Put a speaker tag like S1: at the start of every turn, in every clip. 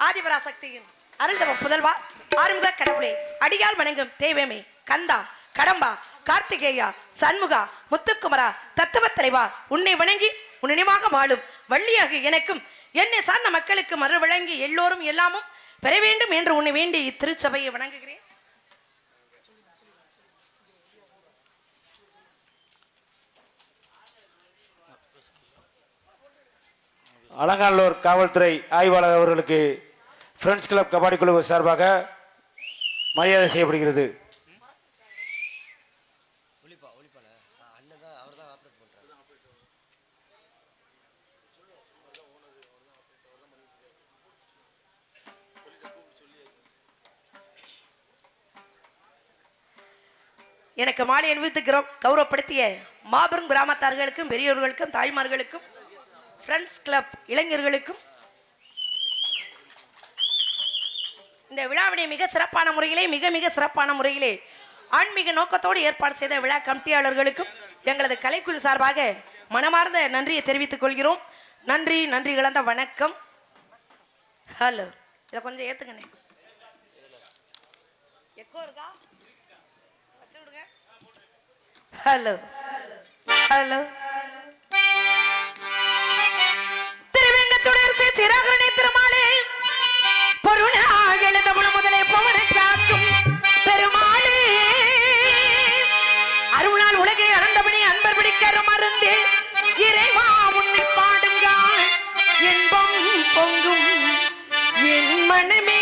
S1: ஆதிபராசக்தியின் அருள்தவ புதல்வா ஆறுமுக கடவுளே அடியால் வணங்கும் தெய்வமே கந்தா கடம்பா கார்த்திகேயா சண்முகா முத்துக்குமரா தத்துவ தலைவா உன்னை வணங்கி உன் நினைவாக வாழும் வள்ளியாக எனக்கும் என்னை சார்ந்த மக்களுக்கு மறு வழங்கி எல்லோரும் எல்லாமும் பெற வேண்டும் என்று உன்னை வேண்டி இத்திருச்சபையை வணங்குகிறேன்.
S2: அலங்காநல்லூர் காவல்துறை ஆய்வாளர் அவர்களுக்கு ஃப்ரெண்ட்ஸ் கிளப் கபாடி குழு சார்பாக மரியாதை செய்யப்படுகிறது.
S1: எனக்கு மாலை அணிவித்து கௌரவப்படுத்திய மாபெரும் கிராமத்தார்களுக்கும் பெரியோர்களுக்கும் தாய்மார்களுக்கும் ஃப்ரெண்ட்ஸ் கிளப் இளைஞர்களுக்கும் இந்த விழாவினை மிக சிறப்பான முறையிலே மிக சிறப்பான முறையிலே ஆன்மீக நோக்கத்தோடு ஏற்பாடு செய்த விழா கமிட்டியாளர்களுக்கும் எங்களது கலைக்குழு சார்பாக மனமார்ந்த நன்றியை தெரிவித்துக் கொள்கிறோம். நன்றி நன்றி கலந்த வணக்கம். ஹலோ, இதை கொஞ்சம் ஏத்துக்கண்ணே. எக்கோ இருக்கா? வச்சு விடுங்க. ஹலோ ஹலோ திருவெங்கத்துடன் சிறகரணி திருமாலே பொருளாக எழுதமுன முதலே பவன காக்கும் பெருமாளே அருளால் உலகை அறந்தபடி அன்பர் பிடிக்கிற மருந்தே இறைவா உன்னை பாடுங்கால் இன்பம் பொங்கும் என் மனமே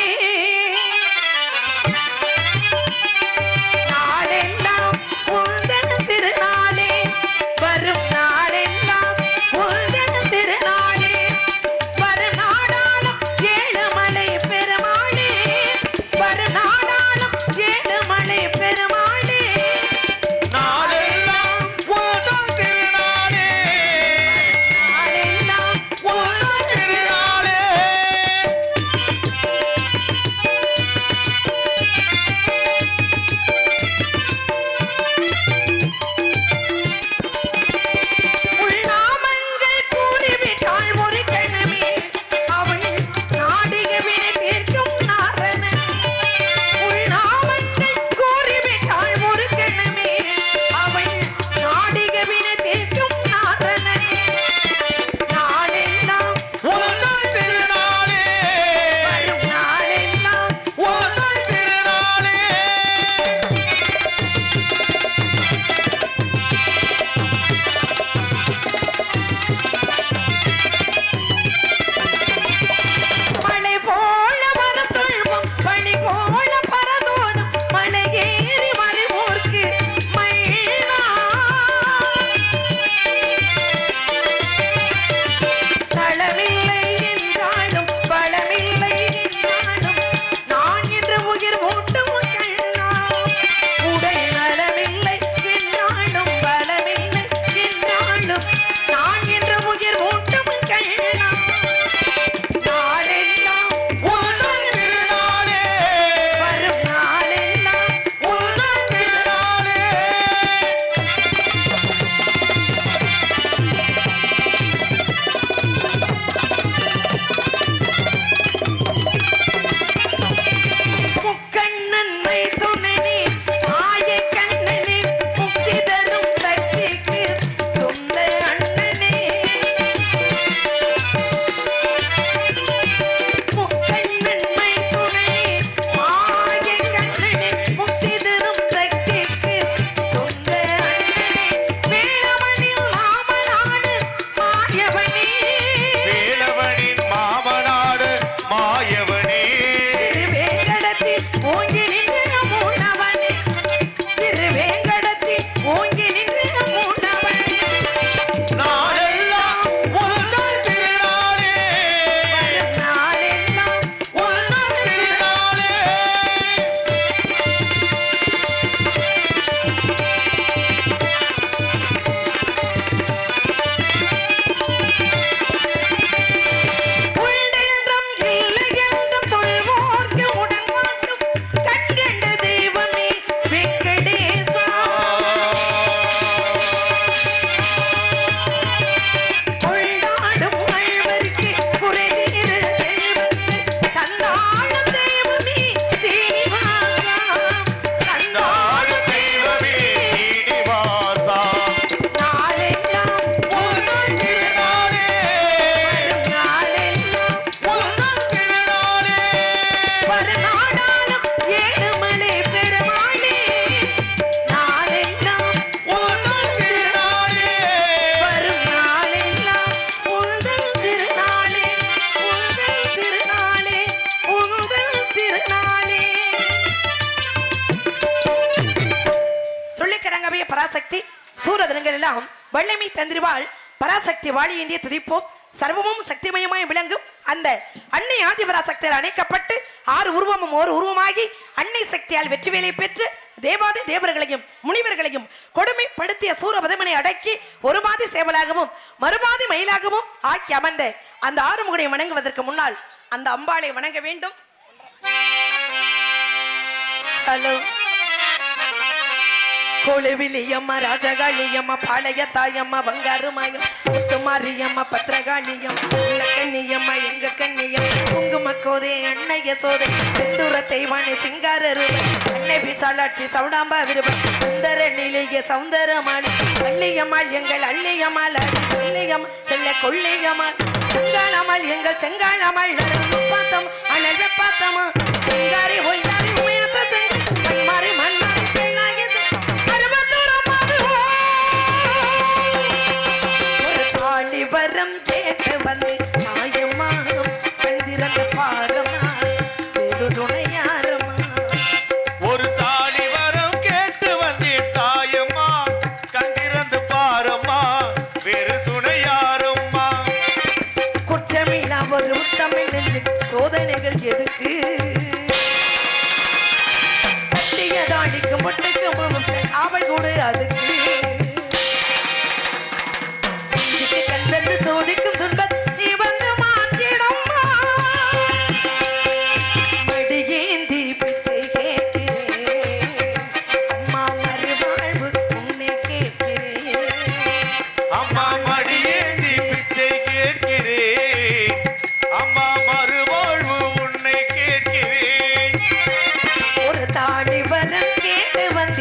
S1: கடங்கவே பராசக்தி சூரதனங்கள் எல்லாம் வல்லமை தந்திரிவாள் பராசக்தி வாழி என்றே துதிப்போம். சர்வமும் சக்திமயமாய் விளங்கும் அந்த அன்னை ஆதிபராசக்தியால் அணைக்கப்பட்டு 6 உருவமும் ஒரு உருவமாகி அன்னை சக்தியால் வெற்றிவேலை பெற்று தேவாதி தேவர்களையும் முனிவர்களையும் கொடுமைப்படுத்திய சூரபதமனை அடக்கி ஒரு பாதி சேவலாகவும் மறுபாதி மயிலாகவும் ஆக்கி அமர்ந்த அந்த ஆறுமுகனை வணங்குவதற்கு முன்னால் அந்த அம்பாளை வணங்க வேண்டும். ஹலோ கோளுவிலியம்மா ராஜகாளியம்மா பாளைய தாயம்மா பங்காருமாயம் முத்துமாரியம்மா பத்திரகாளியம் கண்ணியம்மா எங்க கண்ணியம் குங்கும கோதே அன்னைய சோதை செந்தூரத்தை வாணி சிங்காரரு அன்னை விசாலாட்சி சவுடாம்பா விருப்பம் சுந்தர நிலைய சௌந்தரமாளி அள்ளியம்மாள் எங்கள் அள்ளியம்மாள் அள்ளியம் செல்ல கொள்ளியம்மாள் செங்காளம்மாள் எங்கள் செங்காளம்மாள் பார்த்தம் அழக பார்த்தமா செங்காரி ஒய்யாரி உமையத்த செங்க மாறி மண்ணாரி வரம் கேட்டு வந்து தாயம்மா கண்டிரங்க பாரமா வேறு துணையாரமா
S3: ஒரு தாலி வரம் கேட்டு வந்து தாயம்மா கண்டிரந்து பாரம்மா வேறு துணையாரம்மா
S1: குற்றமில்லா ஒரு உத்தமிழ் நெஞ்சு சோதனைகள் எதுக்கு கட்டியதாடிக்கு முட்டைக்கு அவள் கூட அதுக்கு சோதிக்கும் துன்பம் நீ வந்து மாற்றிடம்மா மடியேந்தி பிச்சை கேட்கிறேன் அம்மா மறுவாழ்வு உன்னை கேட்கிறேன்
S3: அம்மா மடியேந்தி பிச்சை கேட்கிறேன் அம்மா மறுவாழ்வு உன்னை கேட்கிறேன்
S1: ஒரு தாடி வரம் கேட்டு வந்து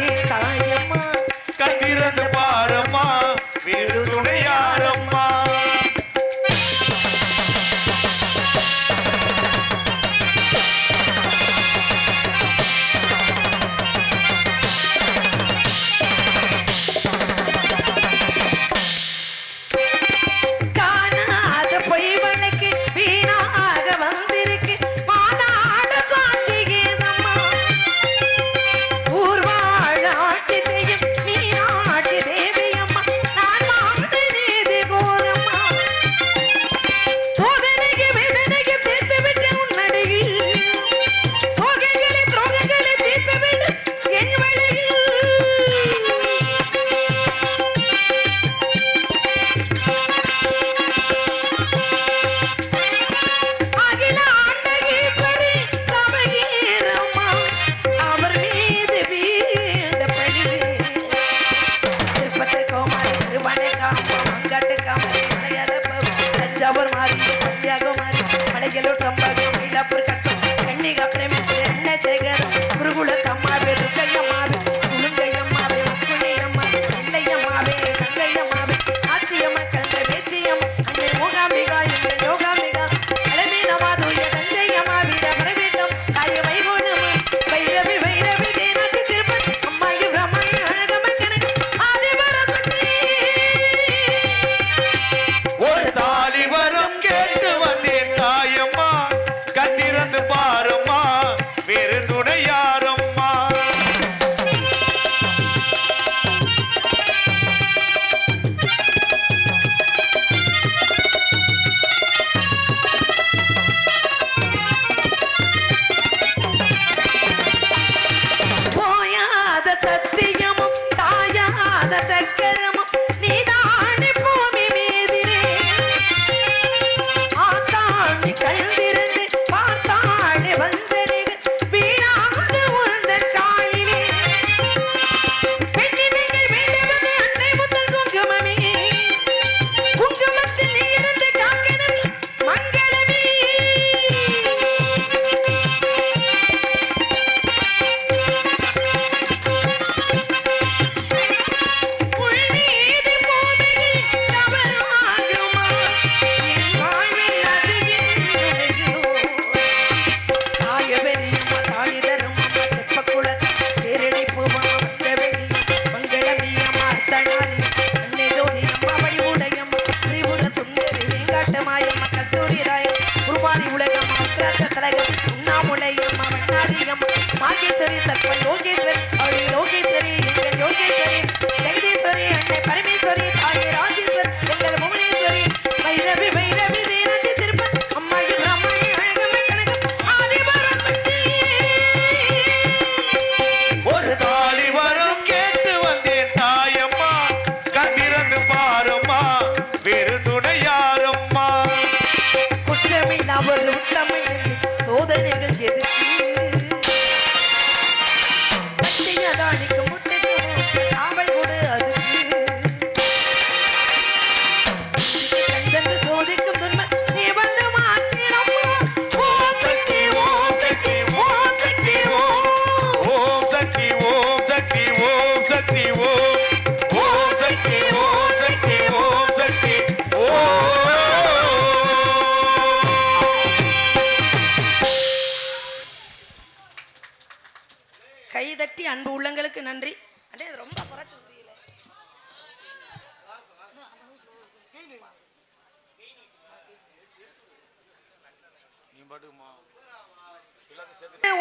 S3: நீ பாட்டுக்குமா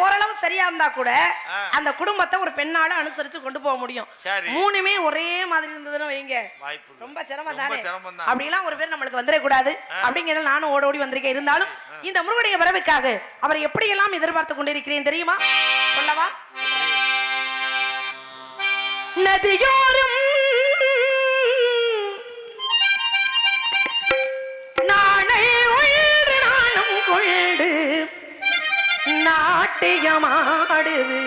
S1: ஓரளவு சரியா இருந்தா கூட அந்த குடும்பத்தை ஒரு பெண்ணால அனுசரிச்சு கொண்டு போக முடியும்.
S3: சரி.
S1: மூணுமே ஒரே மாதிரி இருந்ததுன்னு வைங்க,
S3: வாய்ப்பு இல்ல.
S1: ரொம்ப சிரமம் தானே.
S3: சிரமம் தான்.
S1: அப்படிலாம் ஒரு பேர் நம்மளுக்கு வந்துடக் கூடாது அப்படிங்கிறத நானும் ஓட ஓடி வந்திருக்கேன். இருந்தாலும் இந்த முருகனுடைய வரவுக்காக அவரை எப்படியெல்லாம் எதிர்பார்த்து கொண்டிருக்கிறேன் தெரியுமா? சொல்லவா? நதியோரம் நானே உயிர் நானும் கொண்டு நாட்டியமாடுது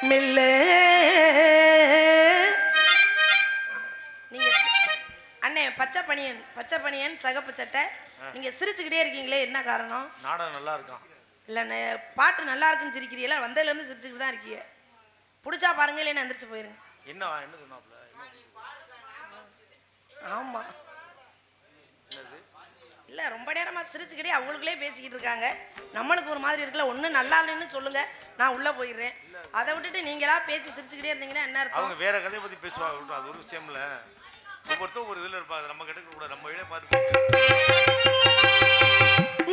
S1: மெல்ல. நீங்க அண்ணே பச்சை பனியன் சகப்பு சட்டை, நீங்க சிரிச்சுக்கிட்டே இருக்கீங்களே, என்ன காரணம்?
S3: நாடகம் நல்லா இருக்கும்.
S1: இல்ல பாட்டு நல்லா இருக்குன்னு சிரிக்கிறீங்களா? வந்ததுல இருந்து சிரிச்சுக்கிட்டு தான் இருக்கீங்க. பிடிச்சா பாருங்க, இல்லைன்னு எந்திரிச்சு போயிருங்க.
S3: என்ன சொன்னாப்ல?
S1: ஆமா இல்ல ரொம்ப நேரமா சிரிச்சுக்கிட்டே அவங்களுக்குள்ளே பேசிக்கிட்டு இருக்காங்க. நம்மளுக்கு ஒரு மாதிரி இருக்குல்ல. ஒண்ணு நல்லா இல்லைன்னு சொல்லுங்க, நான் உள்ள போயிடுறேன். அதை விட்டுட்டு நீங்களா பேசி சிரிச்சுக்கிட்டே இருந்தீங்கன்னா என்ன அர்த்தம்?
S3: அவங்க வேற கதையை பத்தி பேசுவாங்க, அது ஒரு விஷயம் இல்ல. ஒவ்வொருத்தரும் ஒரு இதுல இருப்பாங்க, நம்ம கிட்ட கூட நம்ம வீடே பார்த்து.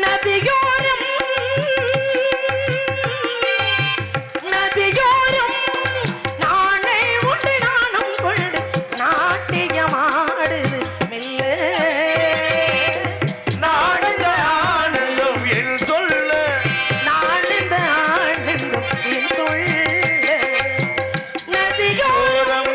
S1: நதியோரம் நதியோரம் நானே உண்டு நானும் கொண்டு நாட்டியமாடுது மெல்ல.
S3: நாடக ஆனந்தம் என் சொல்ல,
S1: நானந்த ஆனந்தம் என் சொல்ல. நதியோரம்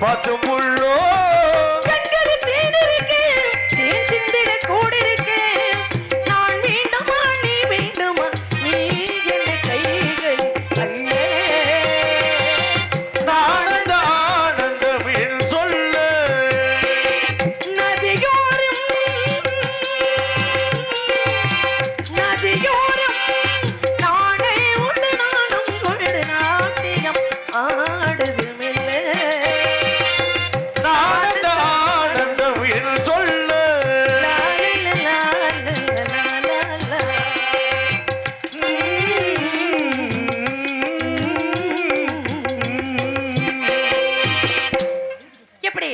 S3: பசும்புள்ளோ
S1: கண்கள் தேன் இருக்கு, தேன் சிந்திட கூடிருக்கு. நான் வேண்டுமா நீ வேண்டுமா, நீ என்னை கைகள் அல்ல.
S3: ஆனந்த ஆனந்தம் என் சொல்ல.
S1: நதியோரம் நதியோரம் நானே உண்டு நானும் கொண்டு நாட்டியம் ஆடுது மெல்ல.
S3: ஆனந்த ஆனந்தம் என் சொல்ல.
S1: லா, லா, லா, லா, லா, லா, லா. எப்படி?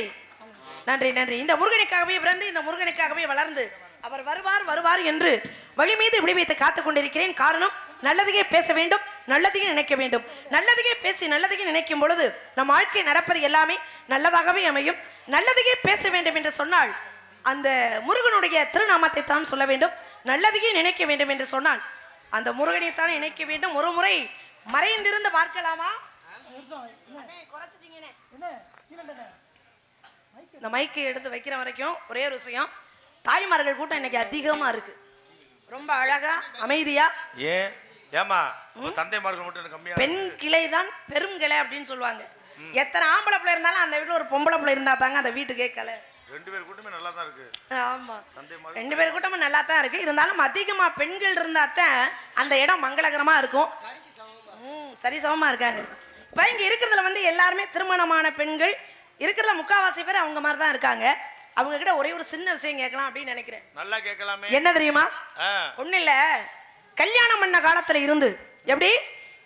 S1: நன்றி நன்றி. இந்த முருகனுக்காகவே பிறந்து இந்த முருகனுக்காகவே வளர்ந்து அவர் வருவார் வருவார் என்று வழி மீது விழி வைத்து காத்துக் கொண்டிருக்கிறேன். காரணம், நல்லதையே பேச வேண்டும், நல்லதையே நினைக்க வேண்டும். நல்லதையே பேசி நல்லதையே நினைக்கும் பொழுது நம் வாழ்க்கை நடப்பது எல்லாமே நல்லதாகவே அமையும். நல்லதையே பேச வேண்டும் என்று சொன்னால் அந்த முருகனுடைய திருநாமத்தை தான் சொல்ல வேண்டும். நல்லதையே நினைக்க வேண்டும் என்று சொன்னால் அந்த முருகனைத்தான் நினைக்க வேண்டும். ஒரு முறை மறைந்திருந்து பார்க்கலாமா? குறைச்சிட்டீங்கன்னு இந்த மைக்கு எடுத்து வைக்கிற வரைக்கும் ஒரே ஒரு விஷயம், தாய்மார்கள் கூட்டம் இன்னைக்கு அதிகமா இருக்கு. ரொம்ப அழகா அமைதியா.
S3: ஏமா தந்தைமார்கள் மட்டும் கம்மியா?
S1: பெண் கிளை தான் பெரும் கிளை அப்படின்னு சொல்லுவாங்க. எத்தனை ஆம்பளை பிள்ளை இருந்தாலும் அந்த வீட்டுல ஒரு பொம்பளை பிள்ளை இருந்தா தாங்க அந்த வீட்டு கேட்கல.
S3: ரெண்டு பேர் கூட்டமே நல்லா தான் இருக்கு.
S1: ஆமா, ரெண்டு பேர் கூட்டமும் நல்லா தான் இருக்கு. இருந்தாலும் அதிகமா பெண்கள் இருந்தா தான் அந்த இடம் மங்களகரமா இருக்கும். சரிசமமா இருக்காங்க. இப்ப இங்க இருக்கிறதுல வந்து எல்லாருமே திருமணமான பெண்கள் இருக்கிறதுல முக்காவாசி பேர் அவங்க மாதிரி தான் இருக்காங்க. அவங்க கிட்ட ஒரே ஒரு சின்ன விஷயம் கேட்கலாம் அப்படின்னு நினைக்கிறேன்.
S3: நல்லா கேட்கலாமே.
S1: என்ன தெரியுமா? ஒண்ணு இல்ல, கல்யாணம் பண்ண காலத்துல இருந்து, எப்படி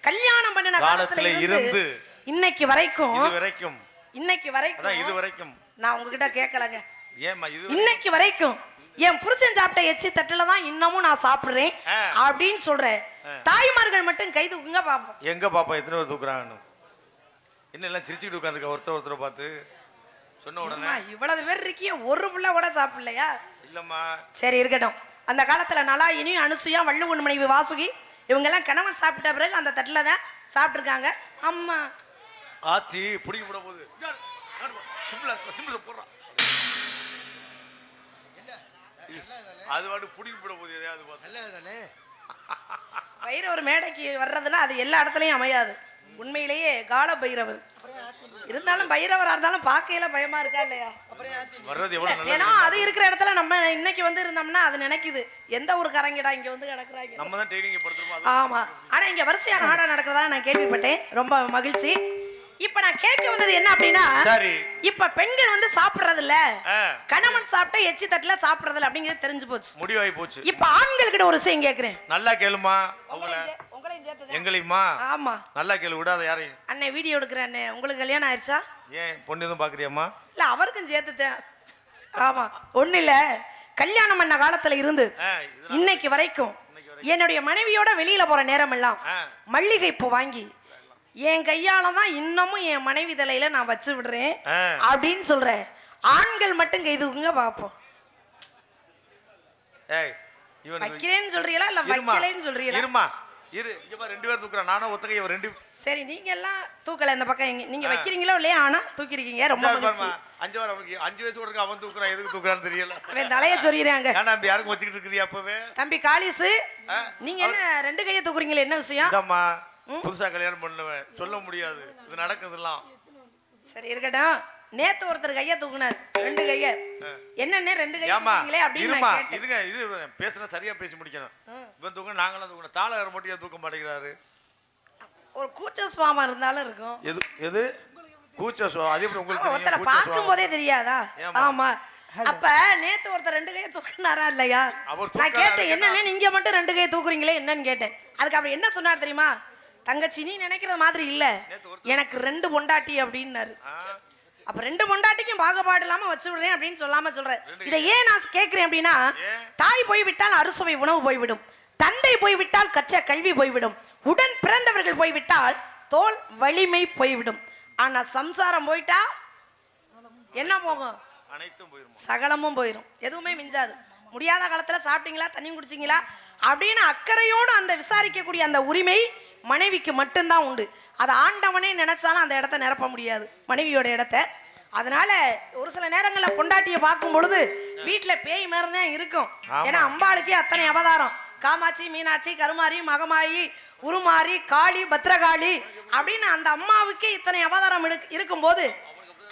S1: கல்யாணம் பண்ணின காலத்துல இருந்து இன்னைக்கு வரைக்கும் நான் உங்ககிட்ட கேட்கலங்க. இன்னைக்கு வரைக்கும் என் புருஷன் சாப்பிட்ட எச்சி தட்டுல தான் இன்னமும் நான் சாப்பிடுறேன் அப்படின்னு சொல்றேன். தாய்மார்கள் மட்டும் கை தூக்குங்க பாப்போம்.
S3: எங்க பாப்பா எத்தனை பேர் தூக்குறாங்க? என்ன எல்லாம் சிரிச்சுட்டு உட்காந்துருக்க ஒருத்தரை பார்த்து சொன்ன உடனே
S1: இவ்வளவு பேர் இருக்கிய ஒரு புள்ள கூட சாப்பிடலையா?
S3: இல்லம்மா. சரி
S1: இருக்கட்டும். அந்த காலத்துல நலாயினி, அனுசுயா, வள்ளுவன் மனைவி வாசுகி இவங்க எல்லாம் கணவன் சாப்பிட்ட பிறகு அந்த தட்டுல தான் சாப்பிட்டு இருக்காங்க. அம்மா
S3: ஆத்தி புடிங்க போட போகுது. அது வாட்டு புடிங்க போட போகுது. எதையாவது
S1: பைரவர் மேடைக்கு வர்றதுன்னா அது எல்லா இடத்துலயும் அமையாது. உண்மையிலேயே கால பைரவர் இருந்தாலும் பைரவரா இருந்தாலும் பார்க்கையில பயமா இருக்கா இல்லையா? ஏன்னா அது இருக்கிற இடத்துல நம்ம இன்னைக்கு வந்து இருந்தோம்னா அது நினைக்குது எந்த ஒரு கரங்கிடா இங்க வந்து கிடக்குறாங்க. ஆமா, ஆனா இங்க வரிசையா நாடகம் நடக்கிறதா நான் கேள்விப்பட்டேன். ரொம்ப மகிழ்ச்சி. இப்ப நான் கேட்க வந்தது என்ன அப்படின்னா, இப்ப பெண்கள் வந்து சாப்பிடுறது இல்ல, கணவன் சாப்பிட்ட எச்சி தட்டுல சாப்பிடுறது இல்ல அப்படிங்கிறது தெரிஞ்சு போச்சு, முடிவாகி போச்சு. இப்ப ஆண்கள் கிட்ட ஒரு விஷயம் கேக்குறேன். நல்லா கேளுமா. எங்களையுமா? ஆமா, நல்லா கேளு, விடாத யாரையும். அண்ணே வீடியோ எடுக்கிற அண்ணே, உங்களுக்கு கல்யாணம் ஆயிடுச்சா? ஏன் பொண்ணு எதுவும் பாக்குறியாமா? இல்ல அவருக்கும் சேர்த்துட்டேன். ஆமா, ஒண்ணு இல்ல, கல்யாணம் பண்ண காலத்துல இருந்து இன்னைக்கு வரைக்கும் என்னுடைய மனைவியோட வெளியில போற நேரம் எல்லாம் மல்லிகை பூ வாங்கி என் கையால தான் இன்னமும் என் மனைவி தலையில நான் வச்சு விடுறேன் அப்படின்னு சொல்றேன். ஆண்கள் மட்டும் கைதுங்க பாப்போம். வைக்கிறேன்னு சொல்றீங்களா இல்ல வைக்கலைன்னு சொல்றீங்களா?
S3: இரு, இங்க பாரு, ரெண்டு பேர் தூக்குறா. நானும் ஒத்தகை இவ ரெண்டு.
S1: சரி, நீங்க எல்லாம் தூக்கல இந்த பக்கம். நீங்க வைக்கிறீங்களோ இல்லையா? ஆனா தூக்கி இருக்கீங்க. ரொம்ப மகிழ்ச்சி.
S3: 5 வாரம் அவனுக்கு 5 வயசு கொடுக்க அவன் தூக்குறான். எதுக்கு தூக்குறான்னு தெரியல.
S1: அவன் தலைய சொறியறாங்க.
S3: நான் அப்படி யாருக்கு வச்சிட்டு இருக்கறியா அப்பவே?
S1: தம்பி காளிஸ், நீங்க என்ன ரெண்டு கையை தூக்குறீங்களே, என்ன விஷயம்?
S3: இதம்மா புதுசா கல்யாணம் பண்ணுவேன், சொல்ல முடியாது, இது நடக்குதுலாம்.
S1: சரி இருக்கட்டும். நேத்து ஒருத்தர் கைய தூக்குனார், ரெண்டு கைய. என்னன்னே ரெண்டு கைய தூக்குறீங்களே அப்படின்னு நான் கேட்டேன்.
S3: இருங்க இரு, பேசுனா சரியா பேசி முடிக்கணும். இவன் தூக்க, நாங்களாம் தூக்கணும். தாளகர் மட்டும் தூக்க மாட்டேங்கிறாரு.
S1: ஒரு கூச்ச சுவாமா இருந்தாலும் இருக்கும்.
S3: எது கூச்ச சுவாமா? அது எப்படி உங்களுக்கு
S1: ஒருத்தரை பார்க்கும் போதே தெரியாதா? ஆமா. அப்ப நேத்து ஒருத்தர் ரெண்டு கையை தூக்குனாரா இல்லையா? நான் கேட்டேன், என்னன்னு நீங்க மட்டும் ரெண்டு கையை தூக்குறீங்களே என்னன்னு கேட்டேன். அதுக்கு அவர் என்ன சொன்னார் தெரியுமா? தங்கச்சி நீ நினைக்கிற மாதிரி இல்ல, எனக்கு 2 பொண்டாட்டி அப்படின்னாரு. அப்ப 2 பொண்டாட்டிக்கும் பாகுபாடு இல்லாம வச்சு விடுறேன் அப்படின்னு சொல்லாம சொல்றேன். இதை ஏன் நான் கேட்கிறேன் அப்படின்னா, தாய் போய்விட்டால் அறுசுவை உணவு போய்விடும், தந்தை போய்விட்டால் கற்ற கல்வி போய்விடும், உடன் பிறந்தவர்கள் போய்விட்டால் தோல் வலிமை போய்விடும். ஆனா சம்சாரம் போயிட்டா என்ன போகும்? சகலமும் போயிடும், எதுவுமே மிஞ்சாது. முடியாத காலத்துல சாப்பிட்டீங்களா, தண்ணி குடிச்சிங்களா அப்படின்னு அக்கறையோடு அந்த விசாரிக்கக்கூடிய அந்த உரிமை மனைவிக்கு மட்டும்தான் உண்டு. அது ஆண்டவனே நினைச்சாலும் அந்த இடத்த நிரப்ப முடியாது, மனைவியோட இடத்த. அதனால ஒரு சில நேரங்களில் பொண்டாட்டியை பார்க்கும் பொழுது வீட்டுல பேய் மாதிரி தான் இருக்கும். ஏன்னா அம்பாளுக்கே அத்தனை அவதாரம், காமாட்சி, மீனாட்சி, கருமாரி, மகமாயி, உருமாரி, காளி, பத்ரகாளி அப்படின்னு அந்த அம்மாவுக்கே இத்தனை அவதாரம் இருக்கும்போது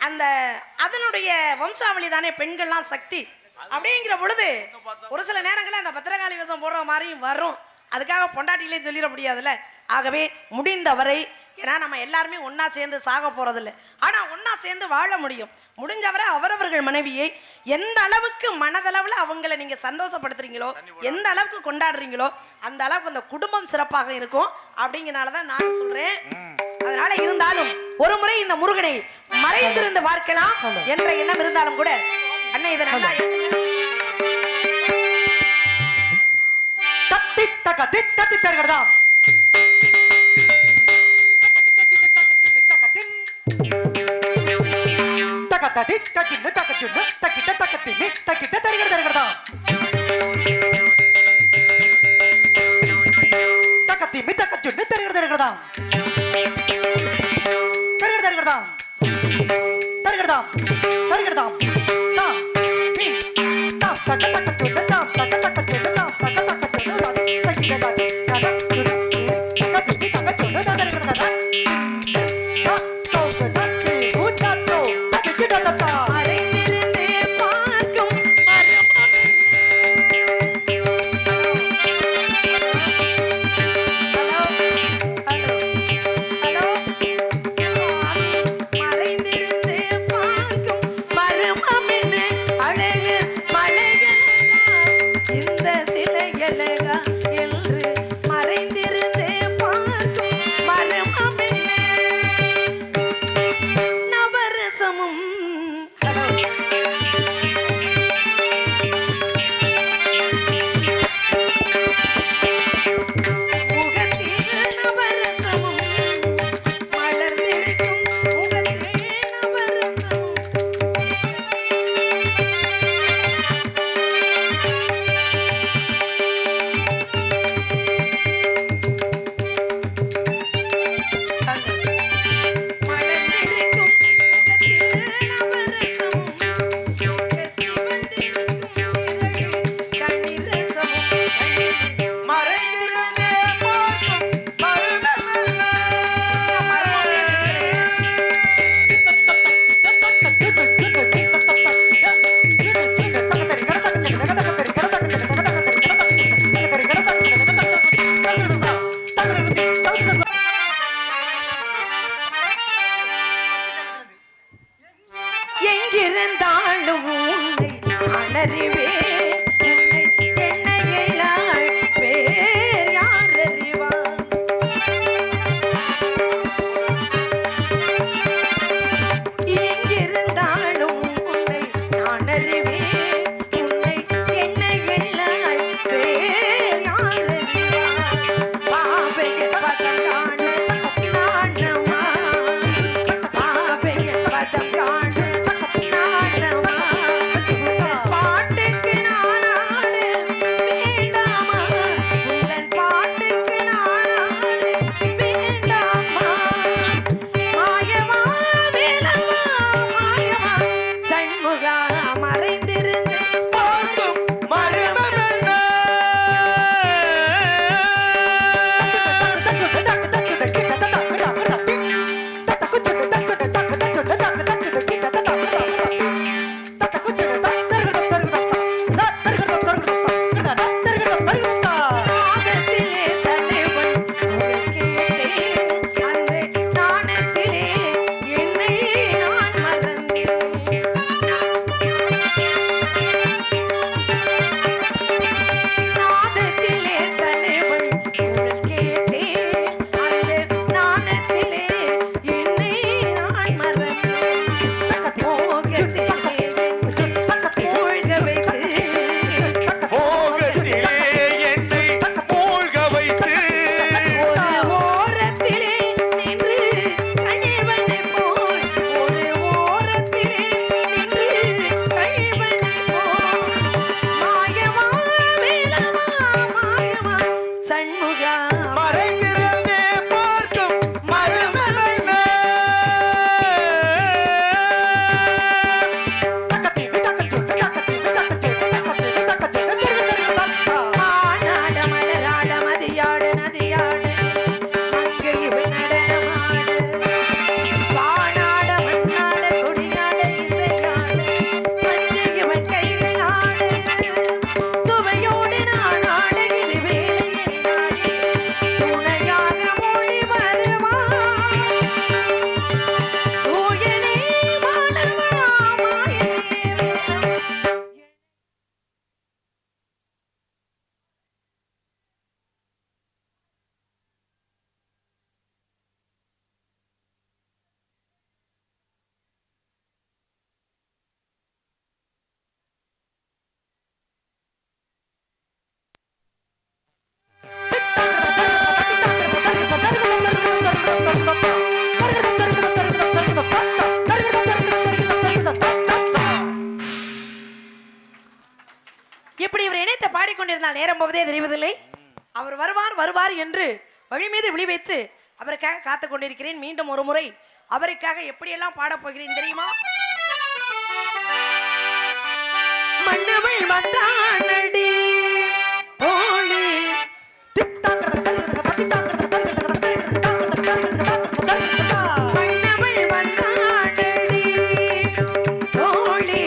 S1: அந்த அதனுடைய வம்சாவளி தானே பெண்கள்லாம் சக்தி. அப்படிங்கிற பொழுது ஒரு சில நேரங்களில் அந்த பத்திரகாளி வேஷம் போடுற மாதிரியும் வரும். அதுக்காக பொண்டாட்டிலே சொல்லிட முடியாதுல்ல. ஆகவே முடிந்தவரை, ஏன்னா நம்ம எல்லாருமே ஒன்னா சேர்ந்து சாக போறதில்லை, ஆனா ஒன்னா சேர்ந்து வாழ முடியும். முடிஞ்சவரை அவரவர்கள் மனைவியை எந்த அளவுக்கு மனதளவுல அவங்களை நீங்க சந்தோஷப்படுத்துறீங்களோ, எந்த அளவுக்கு கொண்டாடுறீங்களோ அந்த அளவுக்கு அந்த குடும்பம் சிறப்பாக இருக்கும். அப்படிங்கிறனாலதான் நான் சொல்றேன். அதனால இருந்தாலும் ஒரு முறை இந்த முருகனை மறைந்திருந்து பார்க்கலாம் என்ற எண்ணம் இருந்தாலும் கூட அண்ணா இதை நல்லா தருகிறதாம். தருகிறதாம் எங்கிருந்தாலும் உன்னை நான் அறிவேன். உன்னை என்னை எல்லாள் வேறு யார் அறிவார்? எங்கிருந்தாலும் உன்னை நான் அறிவேன். உன்னை என்னை எல்லாள் வேறு யார் அறிவார்? பாவையின் பதம் காண நாணமா, பாவையின் பதம் காண நாணமா, பாட்டுக்கு நான் ஆட வேண்டாமா, உந்தன் பாட்டுக்கு நான் ஆட வேண்டாமா, மாயமா வேலவா மாயமா சண்முகா மறைந்திருந்து போதும் மரமென்ன. நாகத்திலே தலைவன் குரல் கேட்டேன். அந்த நாணத்திலே என்னை நான் மறந்தேன். நாதத்திலே தலைவன் குரல் கேட்டேன். அந்த நாணத்திலே என்னை நான் மறந்தேன். மோகத்திலே மூழ்க வைத்து
S3: மோகத்திலே என்னை மூழ்க வைத்து
S1: ஒரு ஓரத்திலே நின்று கழிவனை போல், ஒரு ஓரத்திலே நின்று கழிவனை போல், மாயமா வேலவா மாயமா சண்முகா
S3: மறைந்திருந்தே பார்க்கும் மரமென்ன.
S1: ஆனாட மலராட மதியாட நதியாட அங்கு இவன் நடனமாட, வானாட மண்ணாட கொடியாட இசையாட பஞ்சு இவன் கைகளாட, சுவையோடு நான் ஆட இது வேலையை நாடி துணையாக மொழி வருவான். தூயனே மாணவா மாயனே வேலவா. இப்படி இவர் இணைத்த பாடிக்கொண்டிருந்தால் நேரம் போவதே தெரிவதில்லை. அவர் வருவார் வருவார் என்று வழி மீது விழி வைத்து அவருக்காக காத்துக் கொண்டிருக்கிறேன். மீண்டும் ஒரு முறை அவருக்காக எப்படியெல்லாம் பாடப் போகிறேன் தெரியுமா? மன்னவள் வந்தானடி தோழி, மன்னவள் வந்தானடி தோழி,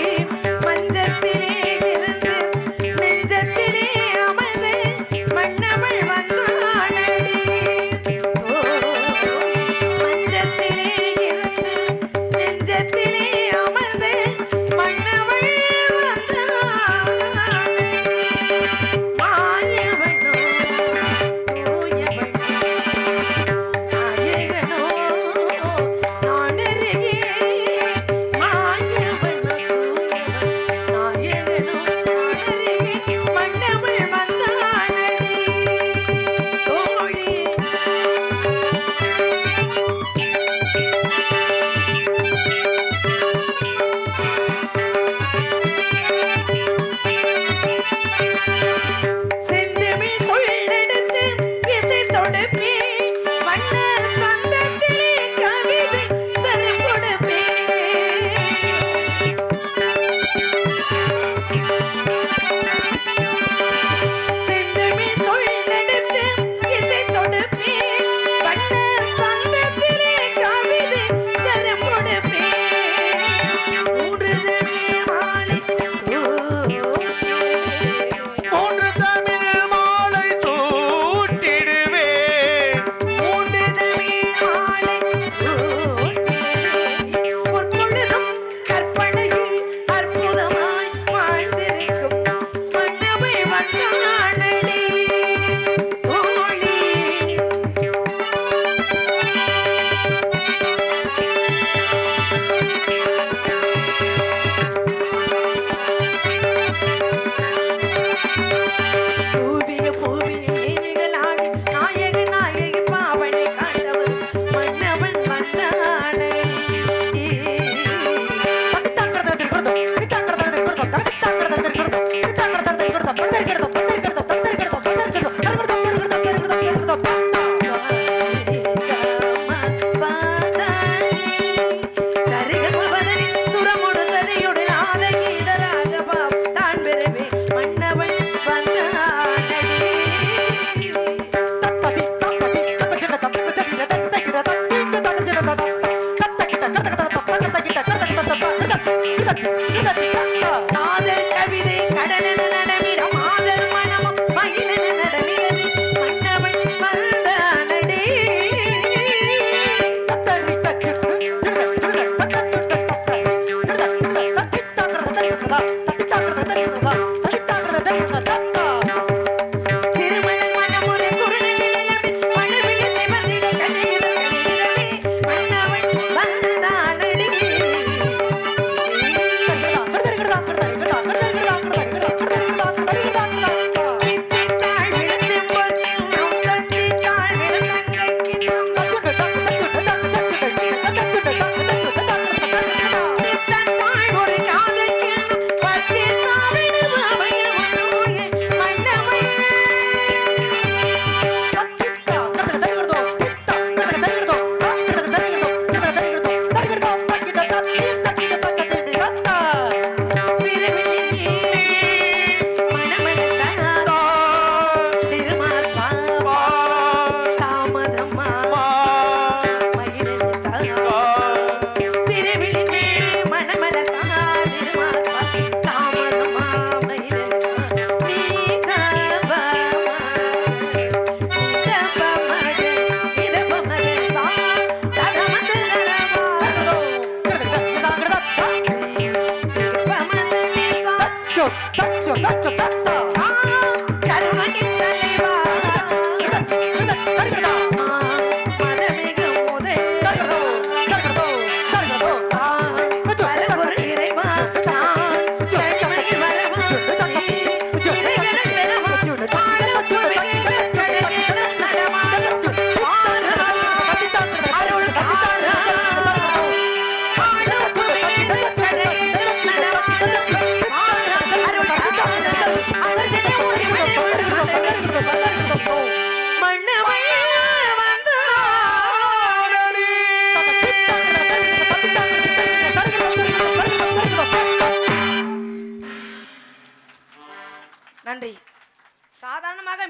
S1: மஞ்சத்திலே இருந்து நெஞ்சத்திலே அமர்ந்து மன்னவள் வந்தானடி தோழி, மஞ்சத்திலே இருந்து நெஞ்சத்திலே அமர்ந்து மன்னவள் வந்தானடி. மாயவனோ தூயவனோ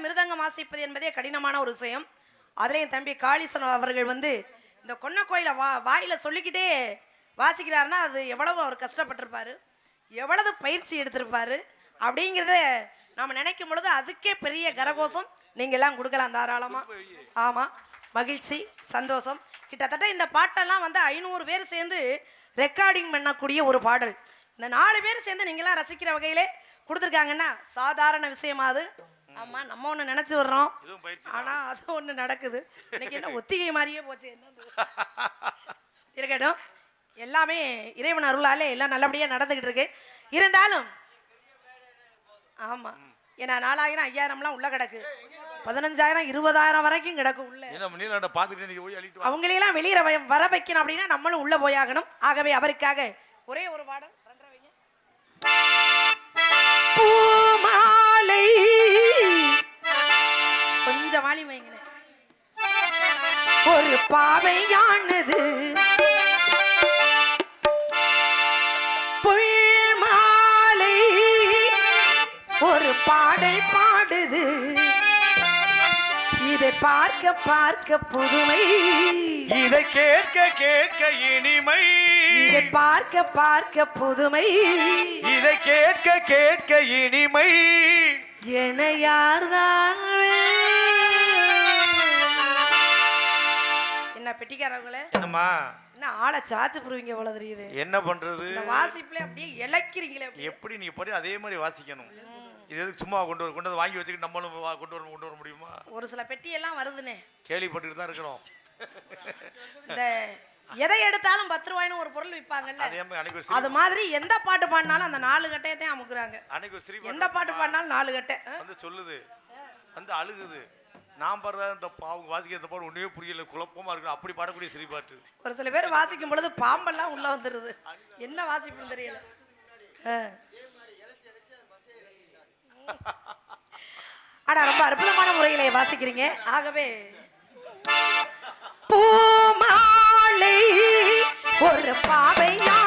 S1: மிருதங்கம் வாசிப்பது என்பதே கடினமான ஒரு விஷயம். அதுலேயும் தம்பி காளீசன் அவர்கள் வந்து இந்த கொன்ன கோயிலை வாயில சொல்லிக்கிட்டே வாசிக்கிறாருன்னா அது எவ்வளவு அவர் கஷ்டப்பட்டிருப்பாரு, எவ்வளவு பயிற்சி எடுத்திருப்பாரு அப்படிங்கிறத நாம் நினைக்கும் பொழுது அதுக்கே பெரிய கரகோஷம் நீங்க எல்லாம் கொடுக்கலாம் தாராளமா. ஆமா, மகிழ்ச்சி, சந்தோஷம். கிட்டத்தட்ட இந்த பாட்டெல்லாம் வந்து 500 பேர் சேர்ந்து ரெக்கார்டிங் பண்ணக்கூடிய ஒரு பாடல். இந்த 4 பேர் சேர்ந்து நீங்களாம் ரசிக்கிற வகையிலே கொடுத்துருக்காங்கன்னா சாதாரண விஷயமா அது? ஆமா, நம்ம ஒண்ணு நினைச்சு வர்றோம், ஆனா அது ஒண்ணு நடக்குது. இன்னைக்கு என்ன ஒத்திகை மாதிரியே போச்சு. என்ன இருக்கட்டும், எல்லாமே இறைவன் அருளாலே எல்லாம் நல்லபடியா நடந்துகிட்டு இருக்கு. இருந்தாலும் ஆமா, ஏன்னா 4000 5000லாம் உள்ள கிடக்கு, 15000 20,000 வரைக்கும் கிடக்கு உள்ள. அவங்களையெல்லாம் வெளியில வர வைக்கணும் அப்படின்னா நம்மளும் உள்ள போயாகணும். ஆகவே அவருக்காக ஒரே ஒரு பாடல். பூமாலை கொஞ்சம் வாலி வைங்க. ஒரு பாவையானது புல்மாலை ஒரு பாடல் பாடுது, இதை பார்க்க பார்க்க புதுமை,
S3: இதை கேட்க கேட்க இனிமை,
S1: இதை பார்க்க பார்க்க புதுமை,
S3: இதை கேட்க கேட்க இனிமை,
S1: என யார்தான் என்ன பெட்டிக்காரவங்களே?
S3: என்னம்மா
S1: என்ன ஆளை சாச்சு புரிவீங்க போல தெரியுது.
S3: என்ன பண்றது?
S1: இந்த வாசிப்புல அப்படியே இலக்கிறீங்களே.
S3: எப்படி நீ படி அதே மாதிரி வாசிக்கணும். இது எதுக்கு சும்மா கொண்டு வந்து வாங்கி வச்சுக்கிட்டு நம்மளும் கொண்டு வர முடியுமா?
S1: ஒரு சில பெட்டி எல்லாம் வருதுன்னு
S3: கேள்விப்பட்டுட்டு தான் இருக்கிறோம்.
S1: இந்த எதை எடுத்தாலும் 10 ரூபாய்னு ஒரு பொருள் விற்பாங்கல்ல, அது மாதிரி எந்த பாட்டு பாடினாலும் அந்த 4 கட்டையத்தையும் அமுக்குறாங்க. எந்த பாட்டு பாடினாலும் 4 கட்டை
S3: வந்து சொல்லுது, வந்து அழுகுது. நான் பாடுற இந்த அவங்க வாசிக்கிற பாடு ஒன்றுமே புரியல, குழப்பமா இருக்கு. அப்படி பாடக்கூடிய சிரி பாட்டு. ஒரு
S1: சில பேர் வாசிக்கும் பொழுது பாம்பெல்லாம் உள்ள வந்துருது, என்ன வாசிப்புன்னு தெரியல. ஆனா ரொம்ப அற்புதமான முறையிலே வாசிக்கிறீங்க. ஆகவே பூமாலை ஒரு பாவையா